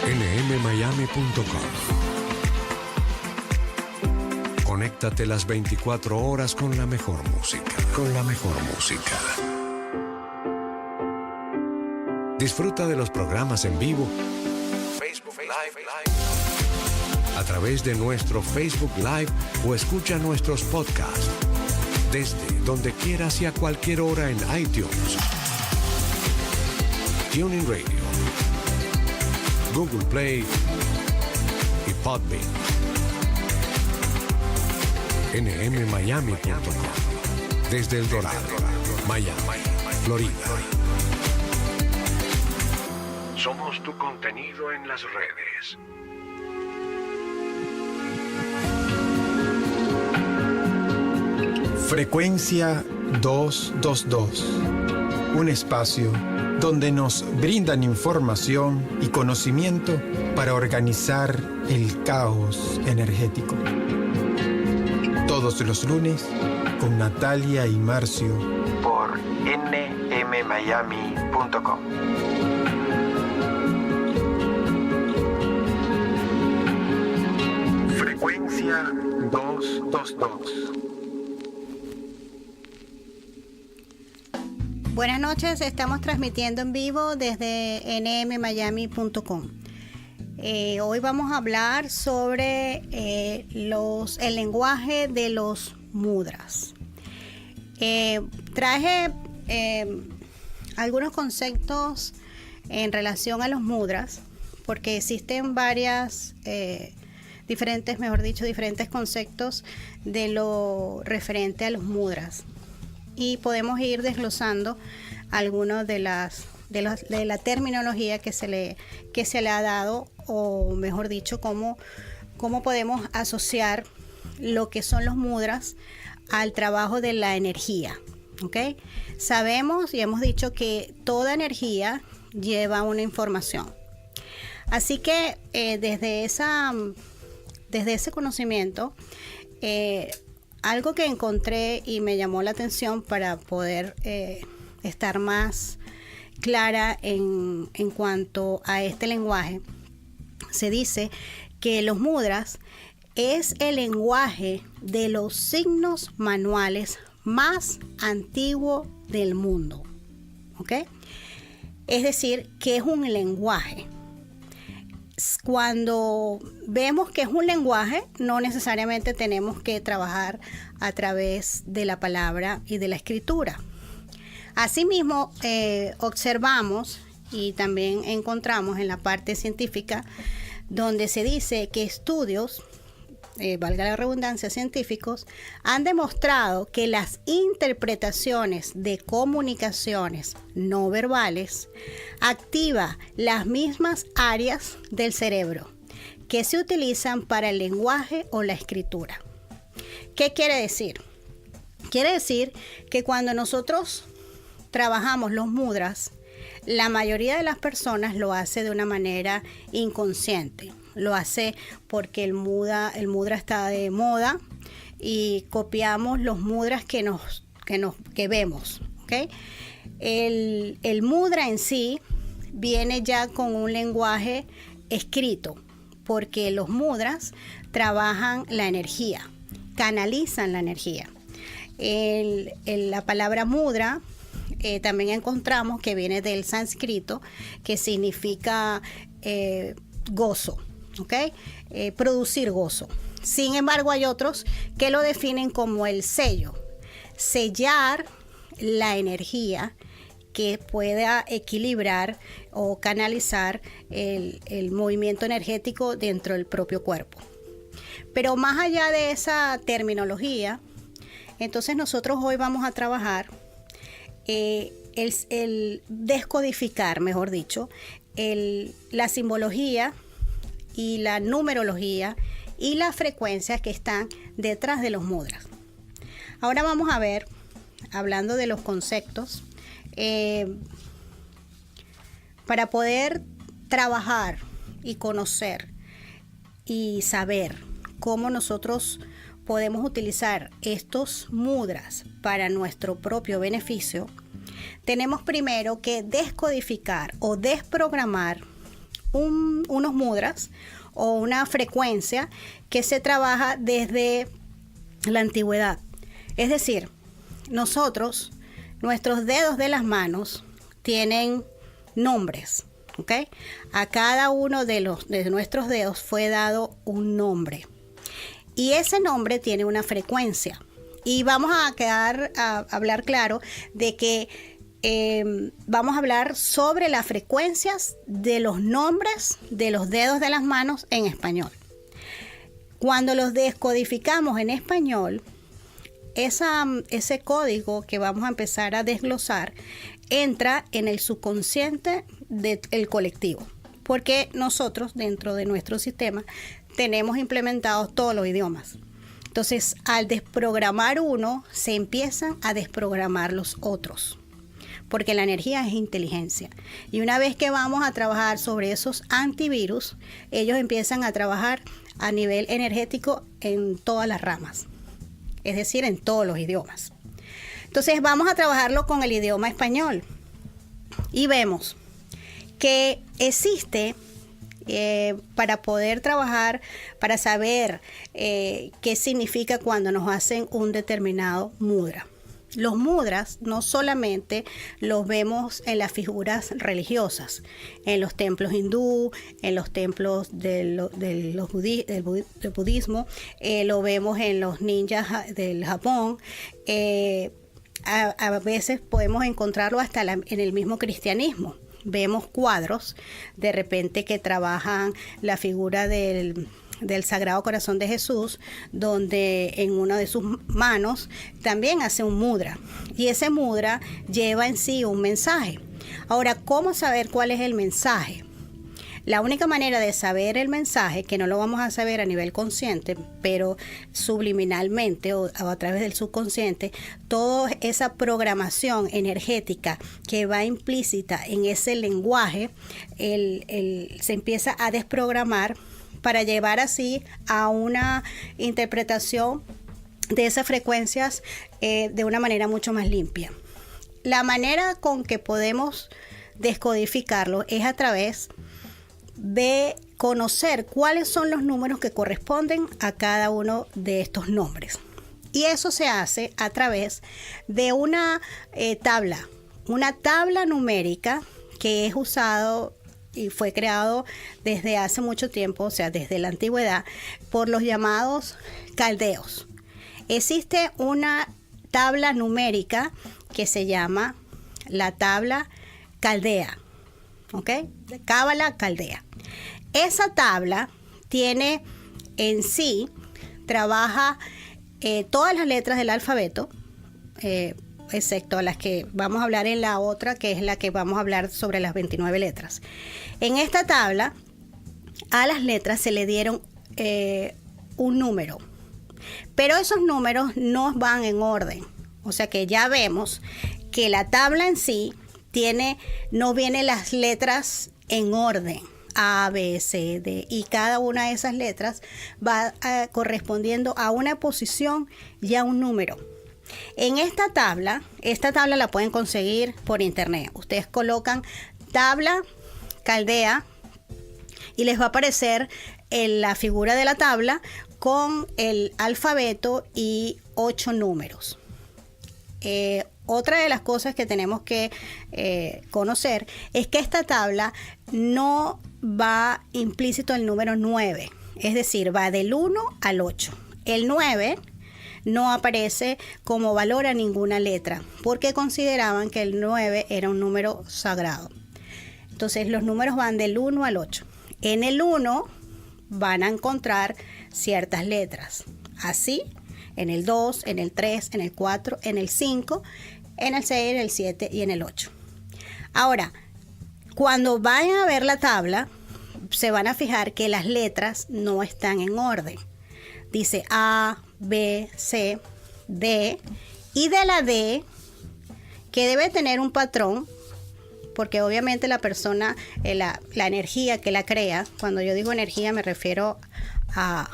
nmmiami.com. Conéctate las 24 horas con la mejor música. Disfruta de los programas en vivo, Facebook Live, a través de nuestro Facebook Live o escucha nuestros podcasts desde donde quieras y a cualquier hora en iTunes, TuneIn Radio, Google Play y Podbean. nmmiami.com. Desde El Dorado, Miami, Florida. Somos tu contenido en las redes. Frecuencia 222. Un espacio donde nos brindan información y conocimiento para organizar el caos energético. Todos los lunes con Natalia y Marcio por nmmiami.com. Frecuencia 222. Buenas noches, estamos transmitiendo en vivo desde nmmiami.com. Hoy vamos a hablar sobre el lenguaje de los mudras. Traje algunos conceptos en relación a los mudras, porque existen diferentes conceptos de lo referente a los mudras. Y podemos ir desglosando algunos de la terminología que se le ha dado, o mejor dicho, cómo podemos asociar lo que son los mudras al trabajo de la energía. ¿Ok? Sabemos y hemos dicho que toda energía lleva una información. Así que desde ese conocimiento, algo que encontré y me llamó la atención para poder estar más clara en cuanto a este lenguaje, se dice que los mudras es el lenguaje de los signos manuales más antiguo del mundo. ¿Ok? Es decir, que es un lenguaje. Cuando vemos que es un lenguaje, no necesariamente tenemos que trabajar a través de la palabra y de la escritura. Asimismo, observamos y también encontramos en la parte científica donde se dice que estudios, valga la redundancia, científicos, han demostrado que las interpretaciones de comunicaciones no verbales activa las mismas áreas del cerebro que se utilizan para el lenguaje o la escritura. ¿Qué quiere decir? Quiere decir que cuando nosotros trabajamos los mudras, la mayoría de las personas lo hace de una manera inconsciente. Lo hace porque el mudra está de moda y copiamos los mudras que vemos. ¿Okay? El mudra en sí viene ya con un lenguaje escrito, porque los mudras trabajan la energía, canalizan la energía. La palabra mudra también encontramos que viene del sánscrito, que significa gozo. ¿Okay? Producir gozo. Sin embargo, hay otros que lo definen como el sello, sellar la energía que pueda equilibrar o canalizar el movimiento energético dentro del propio cuerpo. Pero más allá de esa terminología, entonces nosotros hoy vamos a trabajar el descodificar, mejor dicho, la simbología y la numerología y las frecuencias que están detrás de los mudras. Ahora vamos a ver, hablando de los conceptos, para poder trabajar y conocer y saber cómo nosotros podemos utilizar estos mudras para nuestro propio beneficio, tenemos primero que descodificar o desprogramar unos mudras o una frecuencia que se trabaja desde la antigüedad. Es decir, nuestros dedos de las manos tienen nombres, ¿ok? A cada uno de nuestros dedos fue dado un nombre. Y ese nombre tiene una frecuencia. Y vamos a hablar claro de que vamos a hablar sobre las frecuencias de los nombres de los dedos de las manos en español. Cuando los descodificamos en español, ese código que vamos a empezar a desglosar entra en el subconsciente del colectivo, porque nosotros dentro de nuestro sistema tenemos implementados todos los idiomas. Entonces, al desprogramar uno, se empiezan a desprogramar los otros, porque la energía es inteligencia. Y una vez que vamos a trabajar sobre esos antivirus, ellos empiezan a trabajar a nivel energético en todas las ramas, es decir, en todos los idiomas. Entonces vamos a trabajarlo con el idioma español y vemos que existe, para poder trabajar, para saber qué significa cuando nos hacen un determinado mudra. Los mudras no solamente los vemos en las figuras religiosas, en los templos hindú, en los templos del budismo, lo vemos en los ninjas del Japón, a veces podemos encontrarlo hasta en el mismo cristianismo. Vemos cuadros de repente que trabajan la figura del Sagrado Corazón de Jesús, donde en una de sus manos también hace un mudra, y ese mudra lleva en sí un mensaje. Ahora, ¿cómo saber cuál es el mensaje? La única manera de saber el mensaje, que no lo vamos a saber a nivel consciente, pero subliminalmente o a través del subconsciente, toda esa programación energética que va implícita en ese lenguaje, se empieza a desprogramar para llevar así a una interpretación de esas frecuencias de una manera mucho más limpia. La manera con que podemos descodificarlo es a través de conocer cuáles son los números que corresponden a cada uno de estos nombres. Y eso se hace a través de una tabla numérica que es usado y fue creado desde hace mucho tiempo, o sea, desde la antigüedad, por los llamados caldeos. Existe una tabla numérica que se llama la tabla caldea, ¿ok? Cábala caldea. Esa tabla tiene en sí, trabaja todas las letras del alfabeto, excepto las que vamos a hablar en la otra, que es la que vamos a hablar sobre las 29 letras. En esta tabla, a las letras se le dieron un número, pero esos números no van en orden. O sea que ya vemos que la tabla en sí no vienen las letras en orden, A, B, C, D, y cada una de esas letras va correspondiendo a una posición y a un número. En esta tabla la pueden conseguir por internet. Ustedes colocan tabla caldea y les va a aparecer la figura de la tabla con el alfabeto y 8 números. Otra de las cosas que tenemos que conocer es que esta tabla no va implícito el número 9, es decir, va del 1 al 8. El 9 no aparece como valor a ninguna letra, porque consideraban que el 9 era un número sagrado. Entonces los números van del 1 al 8. En el 1 van a encontrar ciertas letras, así en el 2, en el 3, en el 4, en el 5, en el 6, en el 7 y en el 8. Ahora, cuando vayan a ver la tabla, se van a fijar que las letras no están en orden. Dice A, B, C, D, y de la D, que debe tener un patrón, porque obviamente la persona, la energía que la crea, cuando yo digo energía me refiero a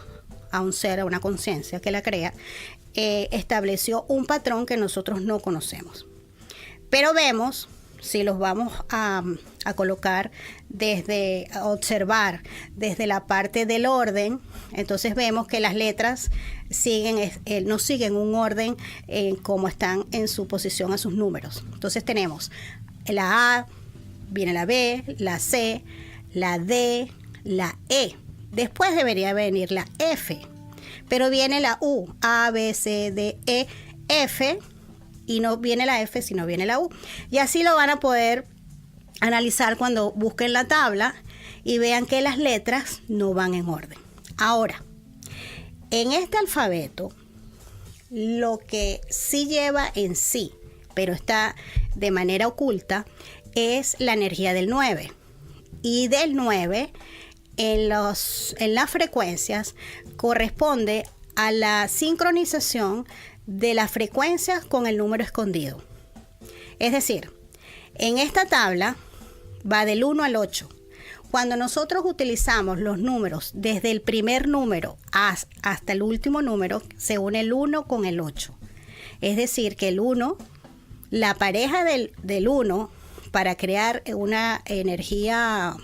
un ser, a una conciencia que la crea, estableció un patrón que nosotros no conocemos. Pero vemos si los vamos a colocar a observar desde la parte del orden, entonces vemos que las letras no siguen un orden como están en su posición a sus números. Entonces tenemos la A, viene la B, la C, la D, la E. Después debería venir la F, pero viene la U, A, B, C, D, E, F, y no viene la F, sino viene la U. Y así lo van a poder analizar cuando busquen la tabla y vean que las letras no van en orden. Ahora, en este alfabeto, lo que sí lleva en sí, pero está de manera oculta, es la energía del 9. Y del 9, en las frecuencias, corresponde a la sincronización de las frecuencias con el número escondido. Es decir, en esta tabla va del 1 al 8. Cuando nosotros utilizamos los números desde el primer número hasta el último número, se une el 1 con el 8. Es decir, que el 1, la pareja del 1, para crear una energía,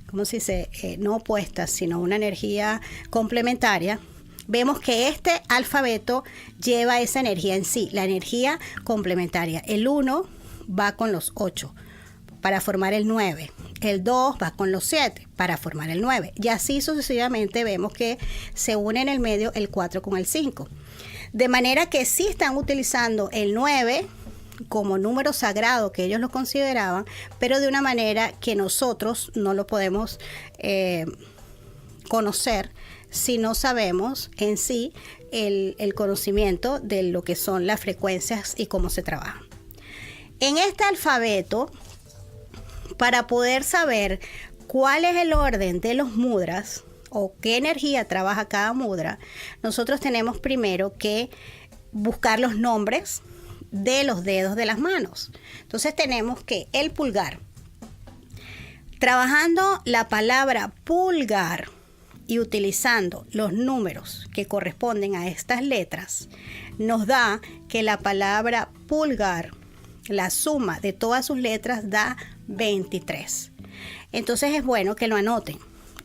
¿cómo se dice? No opuesta, sino una energía complementaria. Vemos que este alfabeto lleva esa energía en sí, la energía complementaria. El 1 va con los 8 para formar el 9. El 2 va con los 7 para formar el 9. Y así sucesivamente vemos que se une en el medio el 4 con el 5. De manera que sí están utilizando el 9 como número sagrado que ellos lo consideraban, pero de una manera que nosotros no lo podemos conocer si no sabemos en sí el conocimiento de lo que son las frecuencias y cómo se trabajan. En este alfabeto, para poder saber cuál es el orden de los mudras o qué energía trabaja cada mudra, nosotros tenemos primero que buscar los nombres de los dedos de las manos. Entonces tenemos que el pulgar, trabajando la palabra pulgar y utilizando los números que corresponden a estas letras, nos da que la palabra pulgar, la suma de todas sus letras da 23. Entonces es bueno que lo anoten.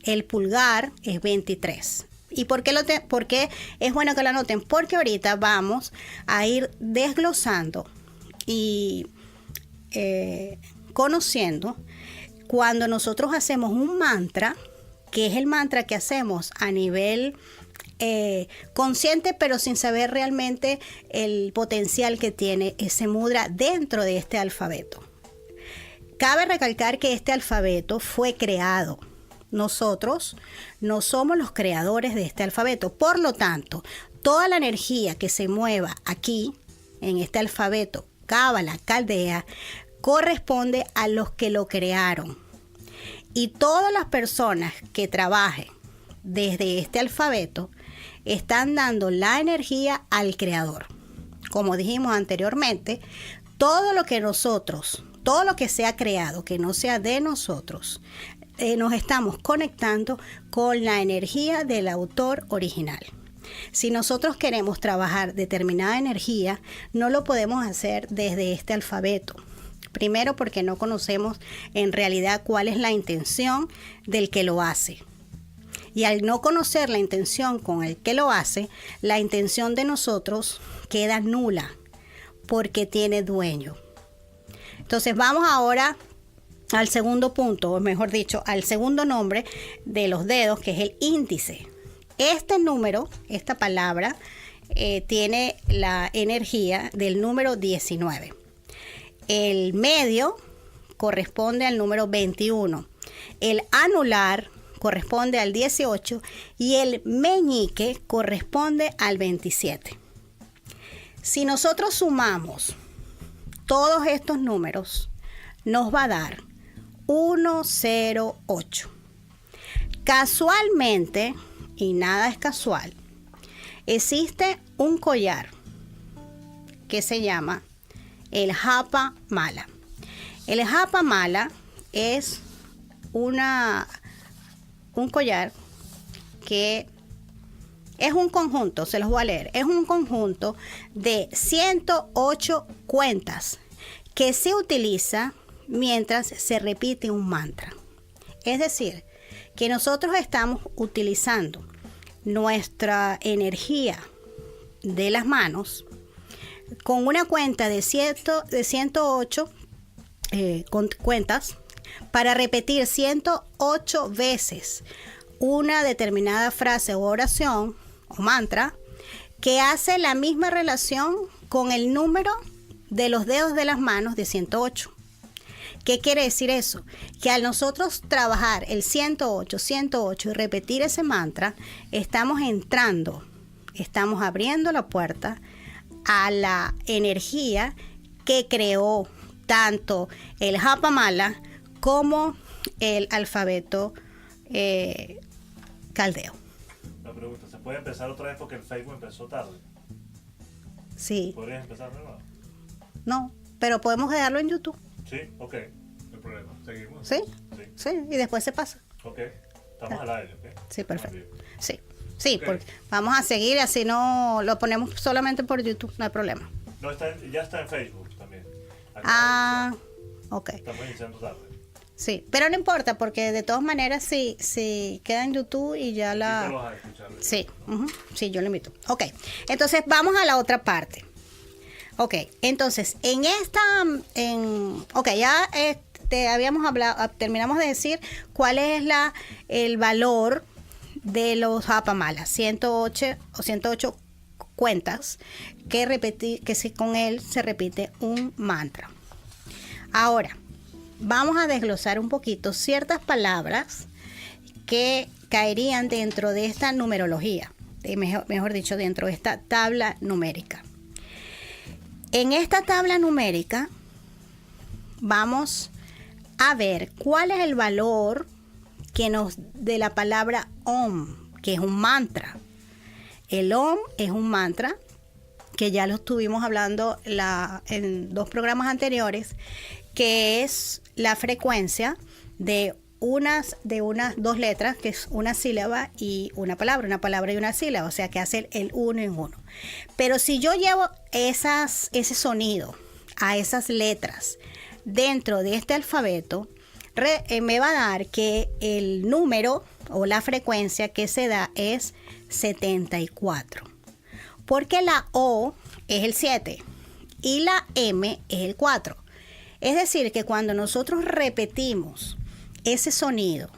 El pulgar es 23. ¿Y por qué es bueno que lo anoten? Porque ahorita vamos a ir desglosando y conociendo cuando nosotros hacemos un mantra, que es el mantra que hacemos a nivel consciente, pero sin saber realmente el potencial que tiene ese mudra dentro de este alfabeto. Cabe recalcar que este alfabeto fue creado. Nosotros no somos los creadores de este alfabeto. Por lo tanto, toda la energía que se mueva aquí, en este alfabeto, Cábala, Caldea, corresponde a los que lo crearon. Y todas las personas que trabajen desde este alfabeto están dando la energía al creador. Como dijimos anteriormente, todo lo que sea creado, que no sea de nosotros, nos estamos conectando con la energía del autor original. Si nosotros queremos trabajar determinada energía, no lo podemos hacer desde este alfabeto. Primero, porque no conocemos en realidad cuál es la intención del que lo hace. Y al no conocer la intención con el que lo hace, la intención de nosotros queda nula porque tiene dueño. Entonces vamos ahora al segundo punto, o mejor dicho, al segundo nombre de los dedos, que es el índice. Este número, esta palabra, tiene la energía del número 19. El medio corresponde al número 21. El anular corresponde al 18 y el meñique corresponde al 27. Si nosotros sumamos todos estos números, nos va a dar 108. Casualmente, y nada es casual, existe un collar que se llama el Japa Mala. El Japa Mala es un collar que es un conjunto, se los voy a leer, es un conjunto de 108 cuentas que se utiliza mientras se repite un mantra. Es decir, que nosotros estamos utilizando nuestra energía de las manos con una cuenta de 108 cuentas para repetir 108 veces una determinada frase o oración o mantra que hace la misma relación con el número de los dedos de las manos de 108. ¿Qué quiere decir eso? Que al nosotros trabajar el 108, 108 y repetir ese mantra, estamos abriendo la puerta a la energía que creó tanto el Japamala como el alfabeto caldeo. La pregunta, ¿se puede empezar otra vez porque el Facebook empezó tarde? Sí. ¿Podrías empezar de nuevo? No, pero podemos dejarlo en YouTube. Sí, ok. No hay problema. ¿Seguimos? ¿Sí? Sí, y después se pasa. Ok. Estamos al aire, ¿ok? Sí, perfecto. Sí, Ok. porque vamos a seguir, así no lo ponemos solamente por YouTube, no hay problema. No, ya está en Facebook también. Ok. Estamos iniciando tarde. Sí, pero no importa, porque de todas maneras sí queda en YouTube y ya Sí, te lo la... vas a escuchar. Sí, sí, yo lo invito. Ok, entonces vamos a la otra parte. Ok, entonces ya habíamos hablado, terminamos de decir cuál es el valor de los Japamala, 108 cuentas que con él se repite un mantra. Ahora, vamos a desglosar un poquito ciertas palabras que caerían dentro de esta numerología, mejor dicho, dentro de esta tabla numérica. En esta tabla numérica vamos a ver cuál es el valor de la palabra Om, que es un mantra. El Om es un mantra que ya lo estuvimos hablando en 2 programas anteriores, que es la frecuencia de unas 2 letras, que es una sílaba y una palabra y una sílaba, o sea que hace el 1 en 1. Pero si yo llevo ese sonido a esas letras dentro de este alfabeto, me va a dar que el número o la frecuencia que se da es 74. Porque la O es el 7 y la M es el 4. Es decir, que cuando nosotros repetimos ese sonido,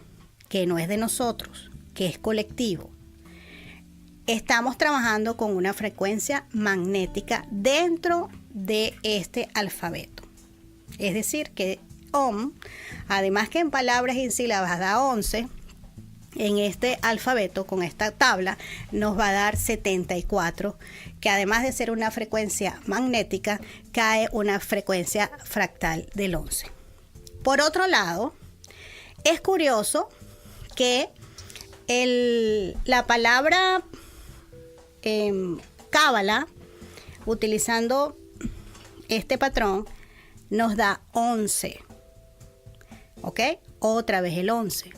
que no es de nosotros, que es colectivo, estamos trabajando con una frecuencia magnética dentro de este alfabeto. Es decir, que Om, además que en palabras y en sílabas da 11, en este alfabeto, con esta tabla, nos va a dar 74, que además de ser una frecuencia magnética, cae una frecuencia fractal del 11. Por otro lado, es curioso que la palabra Cábala, utilizando este patrón, nos da 11. ¿Ok? Otra vez el 11.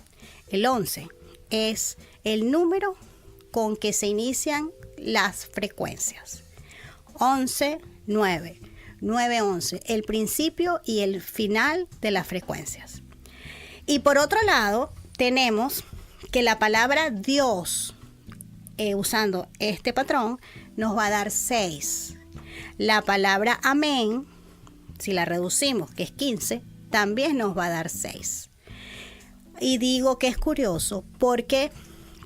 El 11 es el número con que se inician las frecuencias. 11, 9. 9, 11. El principio y el final de las frecuencias. Y por otro lado, tenemos que la palabra Dios, usando este patrón, nos va a dar 6. La palabra amén, si la reducimos, que es 15, también nos va a dar 6. Y digo que es curioso porque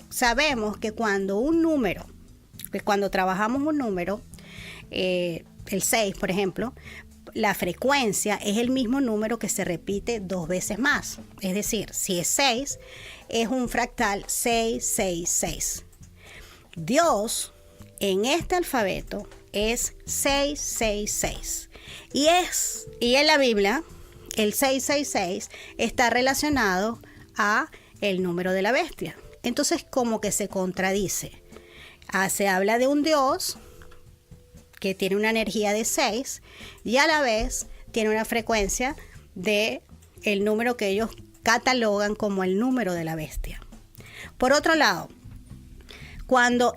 sabemos que cuando trabajamos un número, el 6, por ejemplo, la frecuencia es el mismo número que se repite 2 veces más. Es decir, si es 6, es un fractal 666. Dios en este alfabeto es 666. Y en la Biblia, el 666 está relacionado a el número de la bestia. Entonces, como que se contradice. Se habla de un Dios que tiene una energía de 6 y a la vez tiene una frecuencia de el número que ellos catalogan como el número de la bestia. Por otro lado,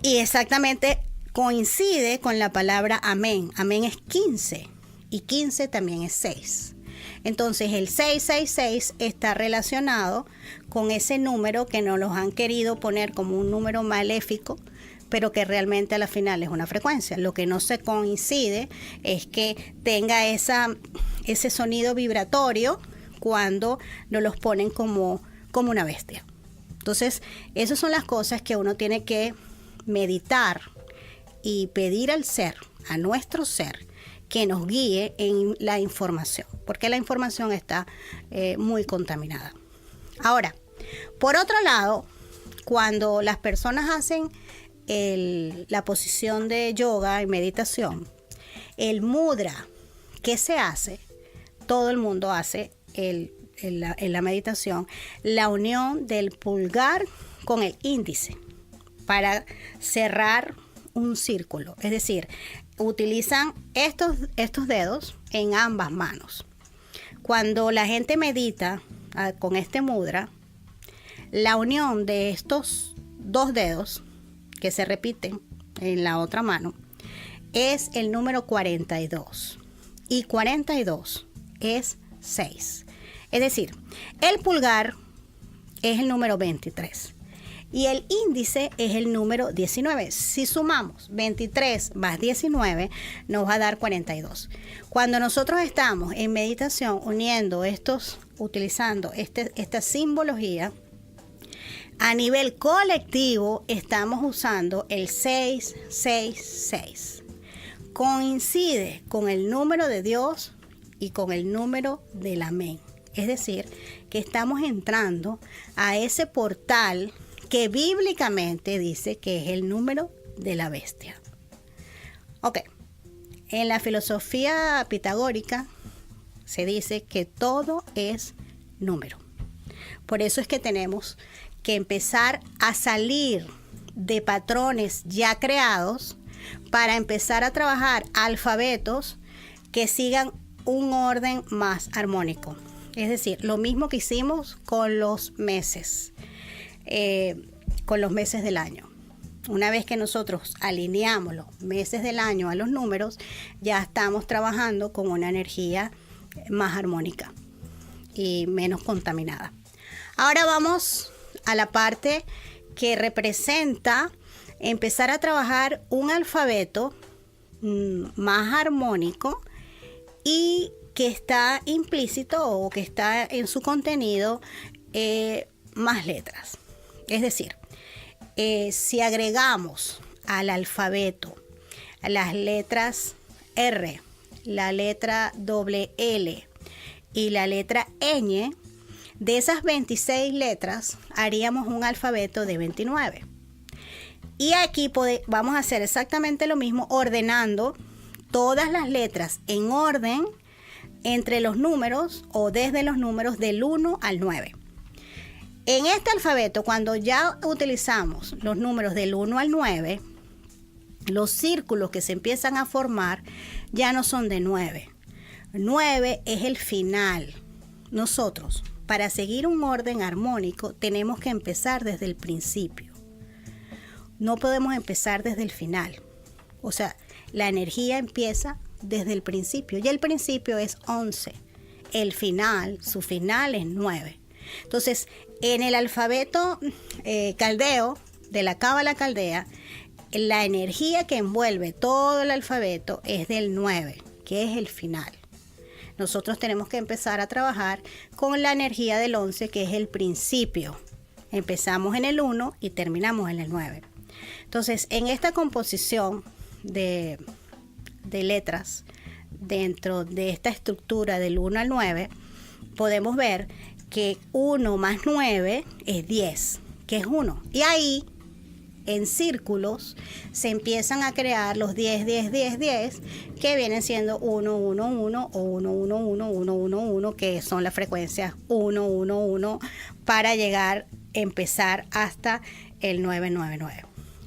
y exactamente coincide con la palabra amén. Amén es 15 y 15 también es 6. Entonces el 666 está relacionado con ese número que nos los han querido poner como un número maléfico, pero que realmente a la final es una frecuencia. Lo que no se coincide es que tenga ese sonido vibratorio cuando nos los ponen como una bestia. Entonces, esas son las cosas que uno tiene que meditar y pedir al ser, a nuestro ser, que nos guíe en la información, porque la información está muy contaminada. Ahora, por otro lado, cuando las personas hacen la posición de yoga y meditación, el mudra que se hace, todo el mundo hace en la meditación, la unión del pulgar con el índice para cerrar un círculo. Es decir, utilizan estos dedos en ambas manos. Cuando la gente medita con este mudra, la unión de estos dos dedos que se repiten en la otra mano es el número 42 y 42 es 6. Es decir, el pulgar es el número 23 y el índice es el número 19. Si sumamos 23 más 19 nos va a dar 42. Cuando nosotros estamos en meditación uniendo utilizando esta simbología, a nivel colectivo estamos usando el 666. Coincide con el número de Dios y con el número del amén. Es decir, que estamos entrando a ese portal que bíblicamente dice que es el número de la bestia. Ok, en la filosofía pitagórica se dice que todo es número. Por eso es que tenemos que empezar a salir de patrones ya creados para empezar a trabajar alfabetos que sigan un orden más armónico. Es decir, lo mismo que hicimos con los meses del año. Una vez que nosotros alineamos los meses del año a los números, ya estamos trabajando con una energía más armónica y menos contaminada. Ahora vamos a la parte que representa empezar a trabajar un alfabeto más armónico y que está implícito o que está en su contenido más letras. Es decir, si agregamos al alfabeto las letras R, la letra L y la letra ñ, de esas 26 letras haríamos un alfabeto de 29. Y aquí vamos a hacer exactamente lo mismo, ordenando todas las letras en orden entre los números o desde los números del 1 al 9. En este alfabeto, cuando ya utilizamos los números del 1 al 9, los círculos que se empiezan a formar ya no son de 9. 9 es el final. Nosotros, para seguir un orden armónico, tenemos que empezar desde el principio. No podemos empezar desde el final. O sea, la energía empieza desde el principio. Y el principio es 11. El final, su final es 9. Entonces, en el alfabeto caldeo, de la cábala caldea, la energía que envuelve todo el alfabeto es del 9, que es el final. Nosotros tenemos que empezar a trabajar con la energía del 11, que es el principio. Empezamos en el 1 y terminamos en el 9. Entonces, en esta composición de letras, dentro de esta estructura del 1 al 9, podemos ver que 1 más 9 es 10, que es 1. Y ahí, en círculos, se empiezan a crear los 10, 10, 10, 10, que vienen siendo 1, 1, 1 o 1, 1, 1, 1, 1, 1, que son las frecuencias 1, 1, 1, para empezar hasta el 999.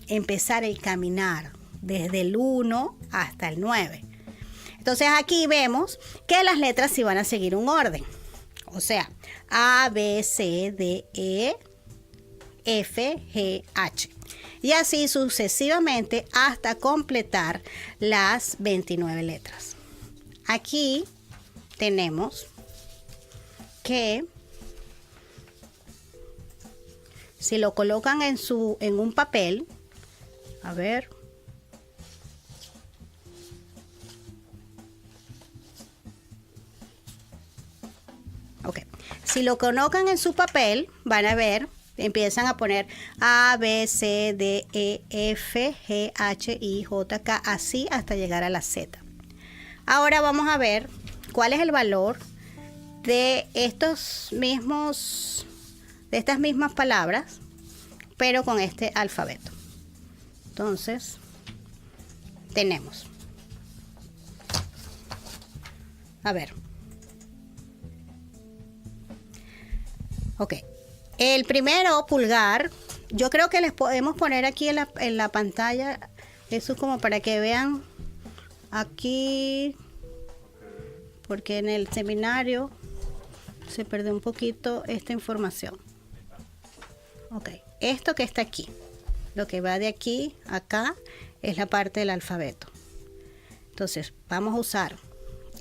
Empezar el caminar desde el 1 hasta el 9. Entonces aquí vemos que las letras sí van a seguir un orden. O sea, A, B, C, D, E, F, G, H. Y así sucesivamente hasta completar las 29 letras. aquí tenemos que si lo colocan en un papel, a ver, ok, si lo colocan en su papel, van a ver, empiezan a poner A, B, C, D, E, F, G, H, I, J, K, así hasta llegar a la Z. Ahora vamos a ver cuál es el valor de estas mismas palabras, pero con este alfabeto. Entonces, tenemos. A ver. Ok. El primero, pulgar. Yo creo que les podemos poner aquí en la pantalla. Eso es como para que vean aquí. Porque en el seminario se perdió un poquito esta información. Ok. Esto que está aquí. Lo que va de aquí a acá es la parte del alfabeto. Entonces, vamos a usar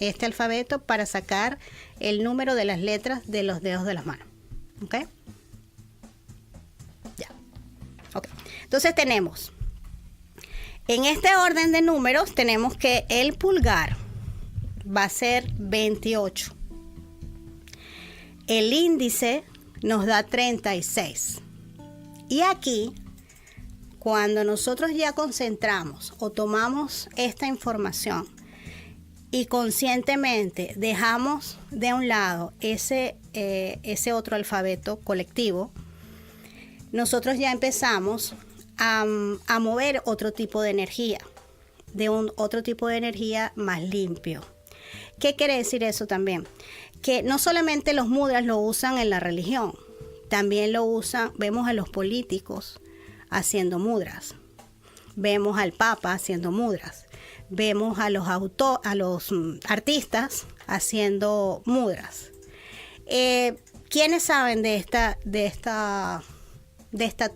este alfabeto para sacar el número de las letras de los dedos de las manos. ¿Ok? Ya. Ok. Entonces tenemos, en este orden de números, tenemos que el pulgar va a ser 28. El índice nos da 36. Y aquí, cuando nosotros ya concentramos o tomamos esta información y conscientemente dejamos de un lado ese otro alfabeto colectivo, nosotros ya empezamos a mover otro tipo de energía, otro tipo de energía más limpio. ¿Qué quiere decir eso también? Que no solamente los mudras lo usan en la religión, también lo usan, vemos a los políticos haciendo mudras, vemos al Papa haciendo mudras, vemos a los artistas haciendo mudras. ¿Quiénes saben de esta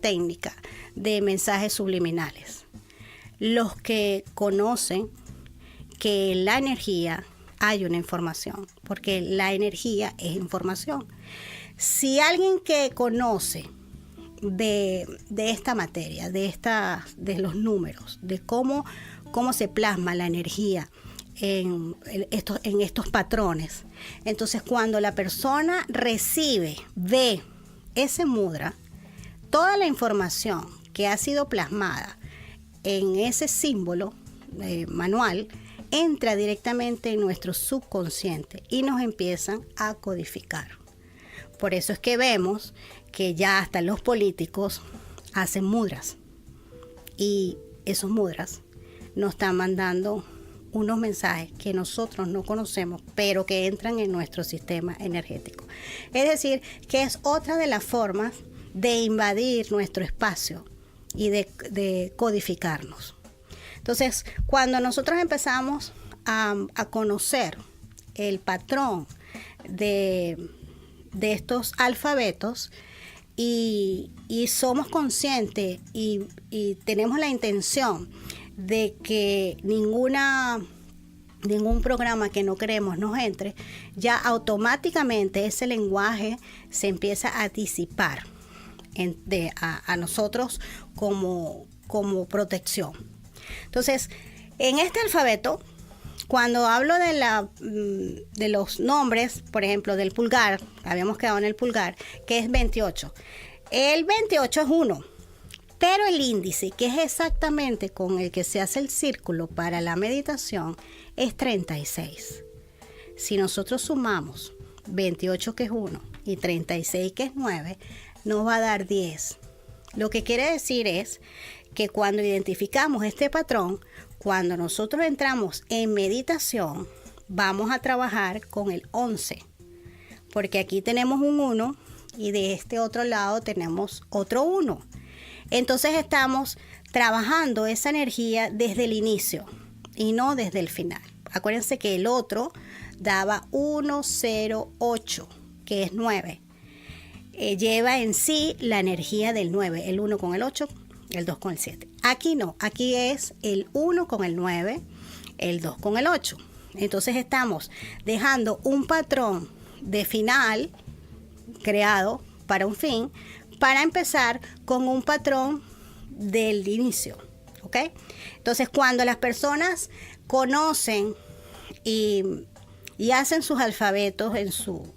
técnica de mensajes subliminales? Los que conocen que en la energía hay una información, porque la energía es información. Si alguien que conoce de esta materia, de los números, de cómo se plasma la energía en estos patrones, entonces cuando la persona ve ese mudra, toda la información que ha sido plasmada en ese símbolo manual entra directamente en nuestro subconsciente y nos empiezan a codificar. Por eso es que vemos que ya hasta los políticos hacen mudras, y esos mudras nos están mandando unos mensajes que nosotros no conocemos, pero que entran en nuestro sistema energético. Es decir, que es otra de las formas de invadir nuestro espacio y de codificarnos. Entonces, cuando nosotros empezamos a conocer el patrón de estos alfabetos y somos conscientes y tenemos la intención de que ningún programa que no queremos nos entre, ya automáticamente ese lenguaje se empieza a disipar a nosotros como protección. Entonces, en este alfabeto, cuando hablo de los nombres, por ejemplo, del pulgar, habíamos quedado en el pulgar, que es 28. El 28 es 1, pero el índice, que es exactamente con el que se hace el círculo para la meditación, es 36. Si nosotros sumamos 28, que es 1, y 36, que es 9, nos va a dar 10. Lo que quiere decir es que cuando identificamos este patrón, cuando nosotros entramos en meditación, vamos a trabajar con el 11, porque aquí tenemos un 1 y de este otro lado tenemos otro 1. Entonces estamos trabajando esa energía desde el inicio y no desde el final. Acuérdense que el otro daba 1, 0, 8, que es 9. Lleva en sí la energía del 9, el 1 con el 8, el 2 con el 7. Aquí no, aquí es el 1 con el 9, el 2 con el 8. Entonces estamos dejando un patrón de final creado para un fin, para empezar con un patrón del inicio, ¿ok? Entonces, cuando las personas conocen y hacen sus alfabetos en su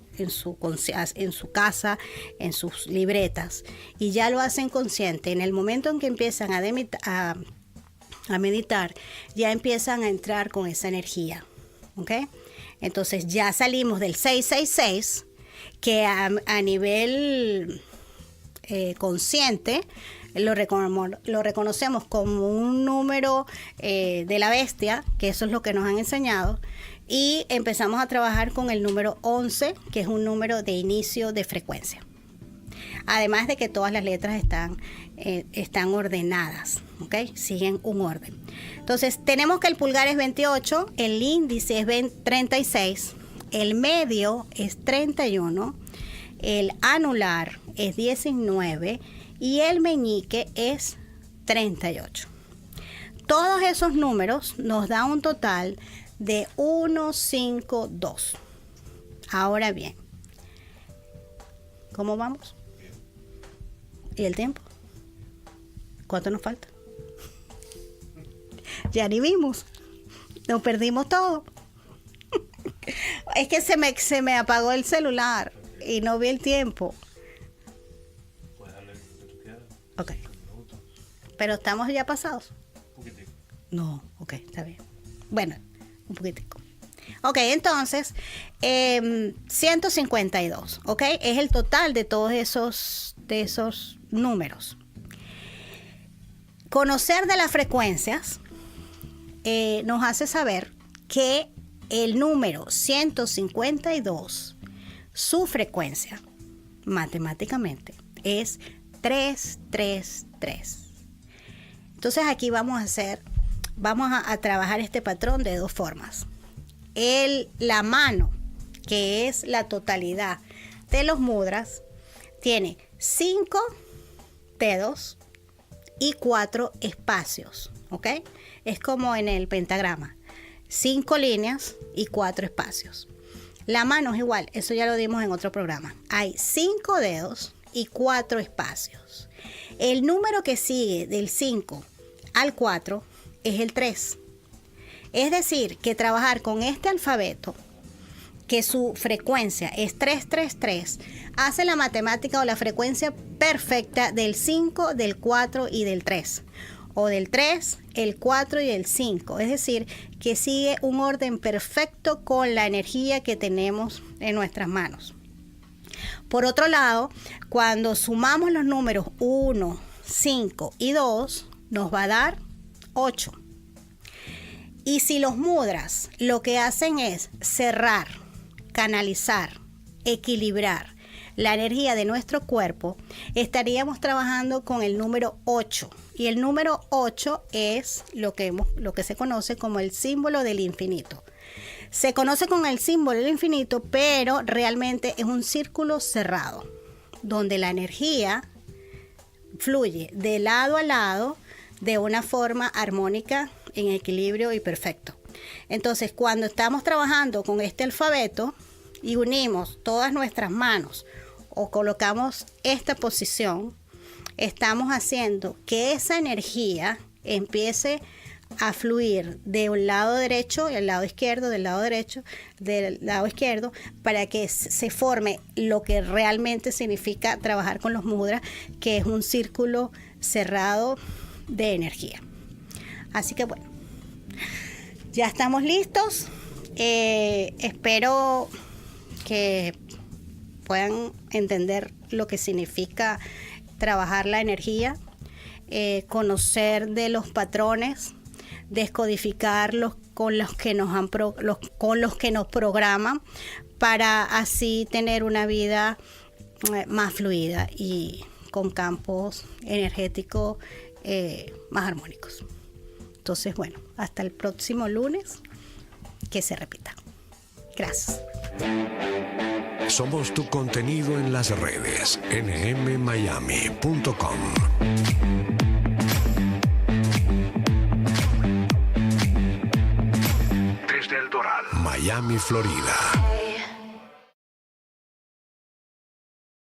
casa, en sus libretas, y ya lo hacen consciente, en el momento en que empiezan a meditar, ya empiezan a entrar con esa energía, ¿ok? Entonces ya salimos del 666, que a nivel consciente lo reconocemos como un número de la bestia, que eso es lo que nos han enseñado, y empezamos a trabajar con el número 11, que es un número de inicio de frecuencia. Además de que todas las letras están ordenadas, ¿ok? Siguen un orden. Entonces, tenemos que el pulgar es 28, el índice es 36, el medio es 31, el anular es 19 y el meñique es 38. Todos esos números nos dan un total de 152. Ahora bien, ¿cómo vamos? ¿Y el tiempo? ¿Cuánto nos falta? Ya ni vimos. Nos perdimos todo. Es que se me apagó el celular y no vi el tiempo. Puedes darle lo que tú quieras. Ok. 5 minutos. Pero estamos ya pasados. Un poquitico. No, ok, está bien. Bueno, un poquitico. Ok, entonces, 152, ok, es el total de todos esos números. Conocer de las frecuencias nos hace saber que el número 152, su frecuencia, matemáticamente, es 333. Entonces aquí vamos a trabajar este patrón de dos formas. La mano, que es la totalidad de los mudras, tiene 5 dedos y 4 espacios, ¿ok? Es como en el pentagrama, 5 líneas y 4 espacios. La mano es igual, eso ya lo dimos en otro programa. Hay 5 dedos y 4 espacios. El número que sigue del 5 al 4 es el 3. Es decir, que trabajar con este alfabeto, que su frecuencia es 333, hace la matemática o la frecuencia perfecta del 5, del 4 y del 3. O del 3, el 4 y el 5. Es decir, que sigue un orden perfecto con la energía que tenemos en nuestras manos. Por otro lado, cuando sumamos los números 1, 5 y 2, nos va a dar 8. Y si los mudras lo que hacen es cerrar, canalizar, equilibrar la energía de nuestro cuerpo, estaríamos trabajando con el número 8. Y el número 8 es lo que se conoce como el símbolo del infinito. Se conoce con el símbolo del infinito, pero realmente es un círculo cerrado, donde la energía fluye de lado a lado de una forma armónica, en equilibrio y perfecto. Entonces, cuando estamos trabajando con este alfabeto y unimos todas nuestras manos o colocamos esta posición, estamos haciendo que esa energía empiece a fluir de un lado derecho y al lado izquierdo, del lado derecho, del lado izquierdo, para que se forme lo que realmente significa trabajar con los mudras, que es un círculo cerrado de energía. Así que bueno, ya estamos listos. Espero que puedan entender lo que significa trabajar la energía, conocer de los patrones, descodificarlos con los que nos programan, para así tener una vida más fluida y con campos energéticos más armónicos. Entonces, bueno, hasta el próximo lunes, que se repita. Gracias. Somos tu contenido en las redes, nmmiami.com. Desde el Doral. Miami, Florida.